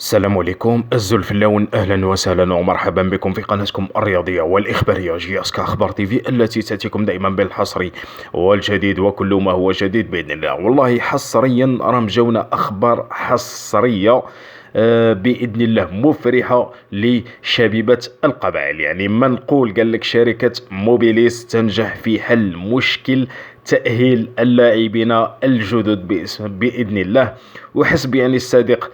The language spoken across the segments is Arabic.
السلام عليكم الزول في اللون، اهلا وسهلا ومرحبا بكم في قناتكم الرياضيه والاخباريه جياسكا اخبار تيفي، التي تاتيكم دائما بالحصري والجديد وكل ما هو جديد باذن الله. والله حصريا راه مجاونا اخبار حصريه باذن الله مفرحه لشبيبه القبائل. يعني ما نقول، قال لك شركه موبيليس تنجح في حل مشكل تأهيل اللاعبين الجدد بإذن الله. وحسب يعني الصديق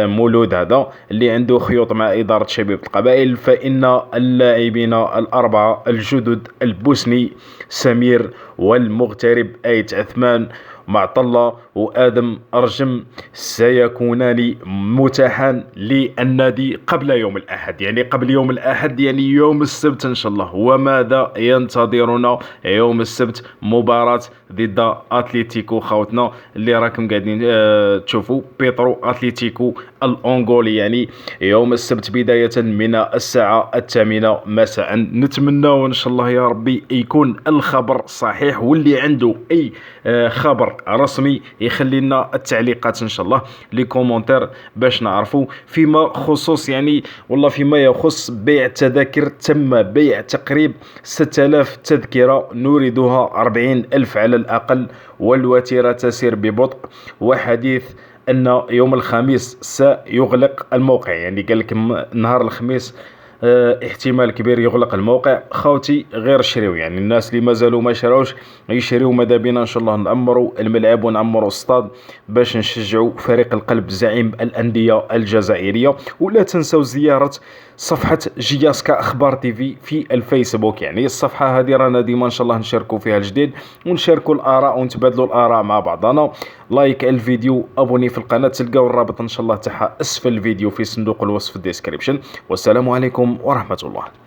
مولود هذا اللي عنده خيوط مع إدارة شبيبة القبائل، فإن اللاعبين الأربعة الجدد البوسني سمير والمغترب آيت عثمان معطلة وآدم أرجم سيكونان متاحان للنادي قبل يوم الأحد، يعني قبل يوم الأحد، يعني يوم السبت إن شاء الله. وماذا ينتظرنا يوم السبت؟ مباراة ضد أتليتيكو خوتنا اللي راكم قاعدين تشوفوا، بيترو أتليتيكو الأنغولي، يعني يوم السبت بداية من الساعة 8 مساء. نتمنى إن شاء الله يا ربي يكون الخبر صحيح، واللي عنده أي خبر رسمي يخلي لنا التعليقات ان شاء الله لي كومونتير باش نعرفوا. فيما خصوص يعني والله فيما يخص بيع التذاكر، تم بيع تقريب 6000 تذكرة، نريدها 40,000 على الأقل، والوتيرة تسير ببطء. وحديث أن يوم الخميس سيغلق الموقع، يعني قال لك نهار الخميس احتمال كبير يغلق الموقع. خوتي غير شريو، يعني الناس اللي مازالوا ما شراوش يشريو. ماذا بينا ان شاء الله نعمروا الملعب ونعمروا الصطاد باش نشجعوا فريق القلب زعيم الانديه الجزائريه. ولا تنسوا زياره صفحه جياسكا اخبار تيفي في الفيسبوك، يعني الصفحه هذه رانا ديما ان شاء الله نشاركوا فيها الجديد ونشاركوا الاراء ونتبادلوا الاراء مع بعضنا. لايك الفيديو، ابوني في القناه، تلقاو الرابط ان شاء الله تاعها اسفل الفيديو في صندوق الوصف الديسكريبشن. والسلام عليكم ورحمه الله.